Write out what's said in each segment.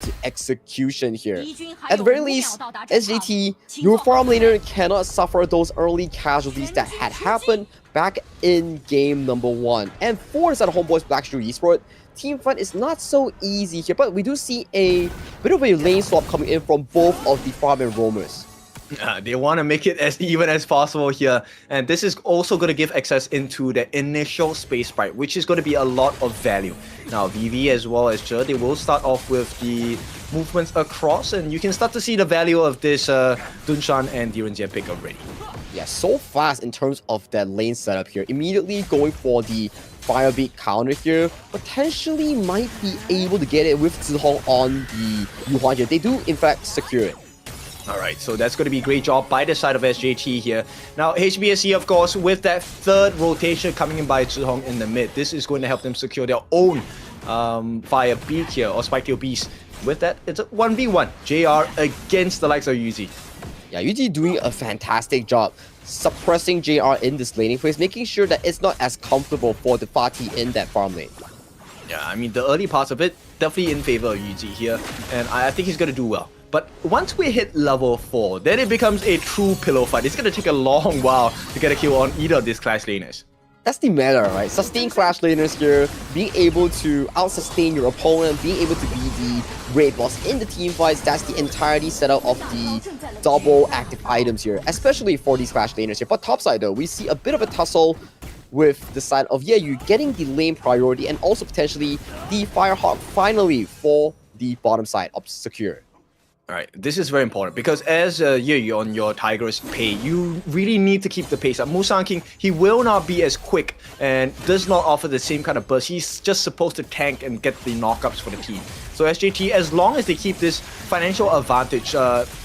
to execution here. At the very least, SJT, your farm laner cannot suffer those early casualties that had happened back in game number 1. And for the side of HOMEBOISE BlackStreet Esports, team fight is not so easy here, but we do see a bit of a lane swap coming in from both of the farm and roamers. They want to make it as even as possible here, and this is also going to give access into the initial space sprite, which is going to be a lot of value. Now VV as well as Zhe, they will start off with the movements across, and you can start to see the value of this Dunshan and Direnjie pick already. Yeah, so fast in terms of that lane setup here. Immediately going for the Firebeat counter here. Potentially might be able to get it with Zihong on the Yuhuan here. They do in fact secure it. Alright, so that's going to be a great job by the side of SJT here. Now, HBSC, of course, with that third rotation coming in by Zihong in the mid, this is going to help them secure their own Fire Beat here, or Spike Tail Beast. With that, it's a 1v1. JR against the likes of Yuzi. Yeah, Yuji doing a fantastic job suppressing JR in this laning phase, making sure that it's not as comfortable for the Fatih in that farm lane. Yeah, I mean, the early parts of it, definitely in favor of Yuji here, and I think he's going to do well. But once we hit level 4, then it becomes a true pillow fight. It's going to take a long while to get a kill on either of these clash laners. That's the matter, right? Sustain clash laners here, being able to out-sustain your opponent, being able to be the raid boss in the team fights. That's the entirety setup of the double active items here, especially for these clash laners here. But topside though, we see a bit of a tussle with the side of you getting the lane priority and also potentially the Firehawk finally for the bottom side of secure. Alright, this is very important because as Ye on your Tiger's pay, you really need to keep the pace up. Musang King, he will not be as quick and does not offer the same kind of burst. He's just supposed to tank and get the knockups for the team. So SJT, as long as they keep this financial advantage,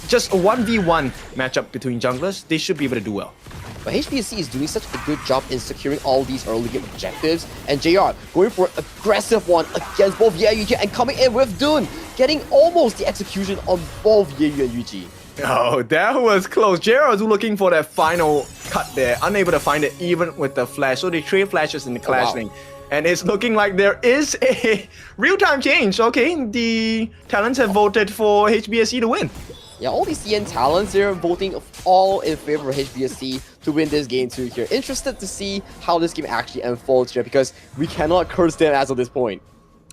just a 1v1 matchup between junglers, they should be able to do well. But HBSC is doing such a good job in securing all these early game objectives, and JR going for an aggressive one against both Ye Yuji and coming in with Dun, getting almost the execution on both Ye and Yuji. Oh, that was close. JR was looking for that final cut there, unable to find it even with the flash, so they trade flashes in the clash lane. And it's looking like there is a real-time change. Okay, the talents have voted for HBSC to win. Yeah, all these CN talents, they're voting all in favor of HBSC to win this game too here. Interested to see how this game actually unfolds here because we cannot curse them as of this point.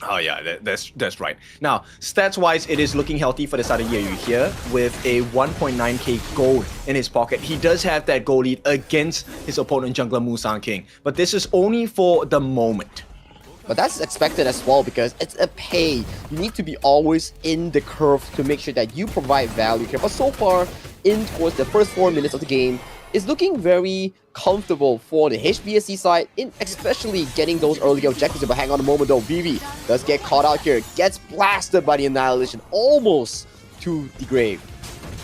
Oh yeah, that's right. Now, stats-wise, it is looking healthy for the side of Yeyu here with a 1.9k gold in his pocket. He does have that gold lead against his opponent jungler Musang King, but this is only for the moment. But that's expected as well because it's a pay. You need to be always in the curve to make sure that you provide value here. But so far, in towards the first 4 minutes of the game, it's looking very comfortable for the HBSC side, in especially getting those early objectives. But hang on a moment though, VV does get caught out here, gets blasted by the Annihilation, almost to the grave.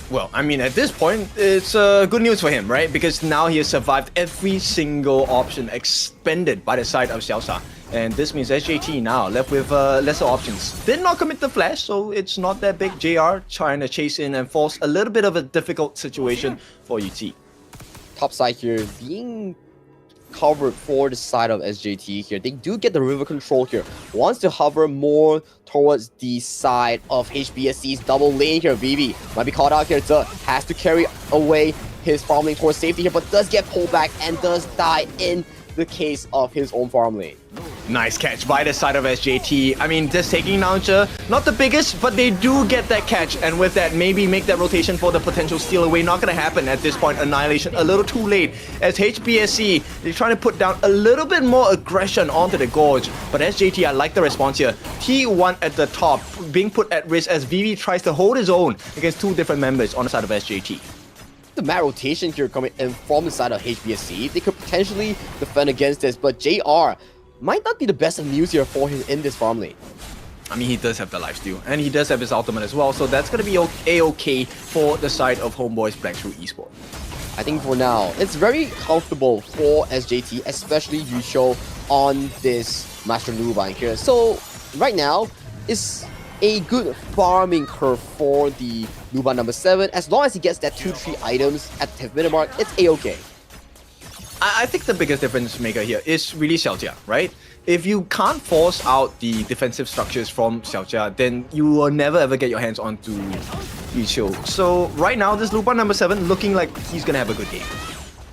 Well, I mean, at this point, it's good news for him, right? Because now he has survived every single option expended by the side of Xiaosha. And this means SJT now left with lesser options. Did not commit the flash, so it's not that big. JR trying to chase in and force a little bit of a difficult situation for UT. Top side here being covered for the side of SJT here. They do get the river control here. Wants to hover more towards the side of HBSC's double lane here. VV might be caught out here. Zhe has to carry away his farm lane towards safety here, but does get pulled back and does die in the case of his own farm lane. Nice catch by the side of SJT. I mean, just taking down Zhe, not the biggest, but they do get that catch. And with that, maybe make that rotation for the potential steal away. Not going to happen at this point. Annihilation a little too late. As HBSC, they're trying to put down a little bit more aggression onto the Gorge. But SJT, I like the response here. T1 at the top, being put at risk as VV tries to hold his own against 2 different members on the side of SJT. The mad rotation here coming in from the side of HBSC. They could potentially defend against this, but JR might not be the best of news here for him in this farm lane. I mean, he does have the lifesteal, and he does have his ultimate as well, so that's going to be a-okay for the side of HOMEBOISE BlackStreet Esports. I think for now, it's very comfortable for SJT, especially Yusho on this Master Nuban here. So right now, it's a good farming curve for the Nuban number 7. As long as he gets that 2-3 items at the 10th minute mark, it's a-okay. I think the biggest difference maker here is really Xiaojia, right? if you can't force out the defensive structures from SANGJIE, then you will never ever get your hands onto Yiqiu. So right now, this Lupa number 7 looking like he's gonna have a good game.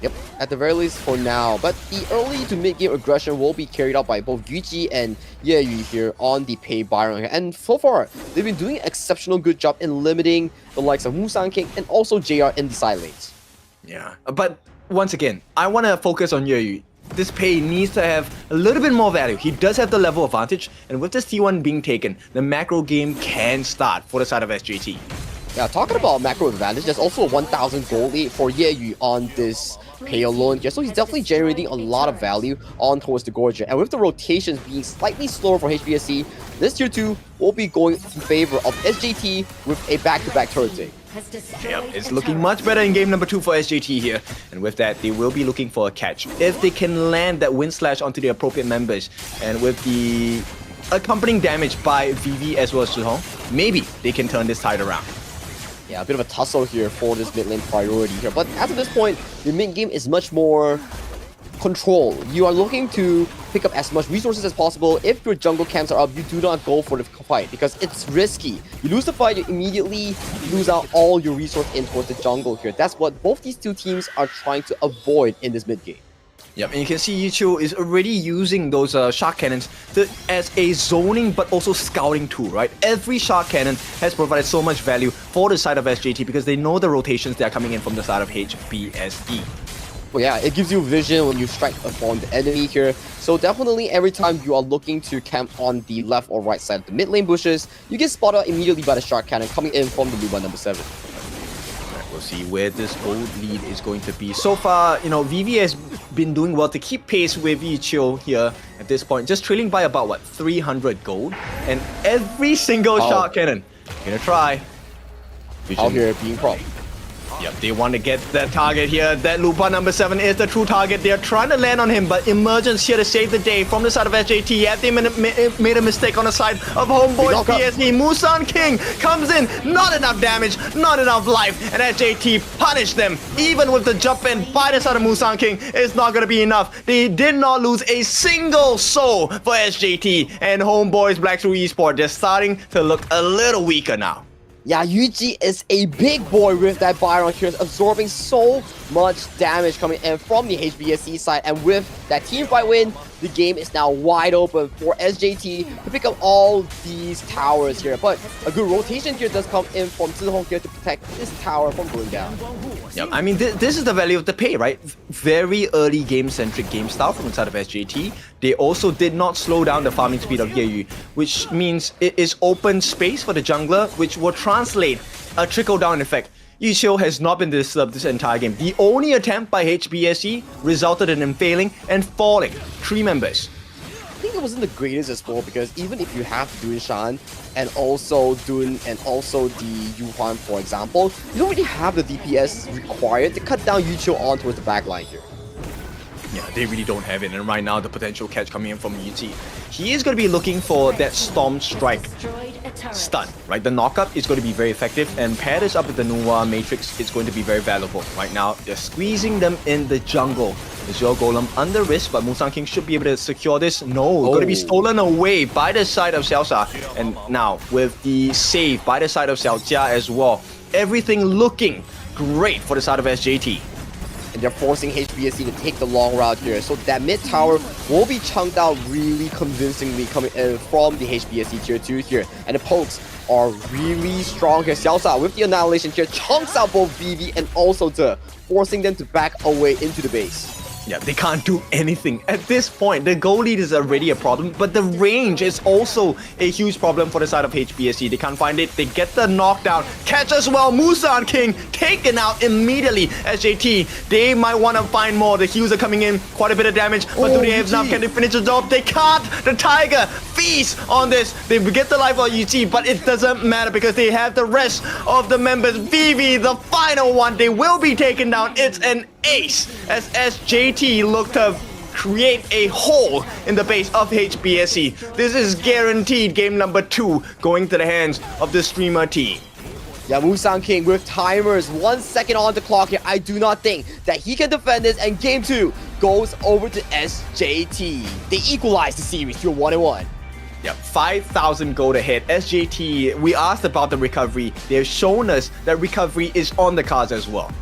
Yep, at the very least for now. But the early to mid-game aggression will be carried out by both Yuji and Yeyu here on the Pei Byron. And so far, they've been doing an exceptional good job in limiting the likes of Musang King and also JR in the side lanes. Yeah, but once again, I want to focus on Yeyu. This Pei needs to have a little bit more value. He does have the level advantage, and with this T1 being taken, the macro game can start for the side of SJT. Yeah, talking about macro advantage, there's also a 1,000 gold lead for Yeyu on this Pei alone here. So he's definitely generating a lot of value on towards the Gorgia. And with the rotations being slightly slower for HBSC, this tier 2 will be going in favor of SJT with a back-to-back turret take. Yep, it's looking much better in game number 2 for SJT here. And with that, they will be looking for a catch. If they can land that wind slash onto the appropriate members, and with the accompanying damage by VV as well as Zhihong, maybe they can turn this tide around. Yeah, a bit of a tussle here for this mid lane priority here. But after this point, the mid game is much more control. You are looking to pick up as much resources as possible. If your jungle camps are up, you do not go for the fight because it's risky. You lose the fight, you immediately lose out all your resource in towards the jungle here. That's what both these two teams are trying to avoid in this mid game. Yep, and you can see Yiqiu is already using those shark cannons as a zoning but also scouting tool, right? Every shark cannon has provided so much value for the side of SJT because they know the rotations that are coming in from the side of HBSE. Well, yeah, it gives you vision when you strike upon the enemy here. So definitely every time you are looking to camp on the left or right side of the mid lane bushes, you get spotted out immediately by the shark cannon coming in from the Luba number 7. We'll see where this gold lead is going to be. So far, you know, VV has been doing well to keep pace with Yiqiu here at this point. Just trailing by about, what, 300 gold? And every single shark cannon gonna try. Out here being prop. Yep, they want to get that target here. That Lupa number 7 is the true target. They're trying to land on him, but Emergence here to save the day from the side of SJT. Yeah, they made a mistake on the side of Homeboi's PSE. Musang King comes in, not enough damage, not enough life, and SJT punished them. Even with the jump in by the side of Musang King, it's not going to be enough. They did not lose a single soul for SJT, and Homeboi's Black True Esport, they're starting to look a little weaker now. Yeah, Yuji is a big boy with that Byron here, absorbing so much damage coming in from the HBSC side. And with that team fight win, the game is now wide open for SJT to pick up all these towers here. But a good rotation here does come in from Zhihong here to protect this tower from going down. Yep, I mean, this is the value of the Pei, right? Very early game-centric game style from inside of SJT. They also did not slow down the farming speed of Yeyu, which means it is open space for the jungler, which will translate a trickle-down effect. Yiqiu has not been disturbed this entire game. The only attempt by HBSE resulted in him failing and falling 3 members. I think it wasn't the greatest as well because even if you have Dun Shan and also Dun and also the Yuhuan, for example, you don't really have the DPS required to cut down Yiqiu on towards the backline here. Yeah, they really don't have it, and right now the potential catch coming in from Yuji. He is going to be looking for that Storm Strike stun, right? The knockup is going to be very effective, and pair this up with the Nuwa Matrix, it's going to be very valuable. Right now, they're squeezing them in the jungle. The Zhou Golem under risk, but Musang King should be able to secure this. No, going to be stolen away by the side of Xiaosha. And now, with the save by the side of Xiaojia as well, everything looking great for the side of SJT. And they're forcing HBSC to take the long route here. So that mid tower will be chunked out really convincingly coming in from the HBSC tier 2 here. And the pokes are really strong here. Xiaosha with the annihilation here chunks out both VV and also Te, forcing them to back away into the base. Yeah, they can't do anything. At this point, the goal lead is already a problem, but the range is also a huge problem for the side of HBSC. They can't find it. They get the knockdown. Catch as well. Musang King taken out immediately. SJT, they might want to find more. The heals are coming in. Quite a bit of damage, but do they have enough? Can they finish the job? They can't. The Tiger feast on this. They get the life of UG, but it doesn't matter because they have the rest of the members. VV, the final one, they will be taken down. It's an ace as SJT look to create a hole in the base of HBSC. This is guaranteed game number 2 going to the hands of the streamer team. Yeah, Musang King with timers, 1 second on the clock here. I do not think that he can defend this, and game 2 goes over to SJT. They equalize the series to a 1-1. Yep, 5,000 gold ahead. SJT, we asked about the recovery. They've shown us that recovery is on the cards as well.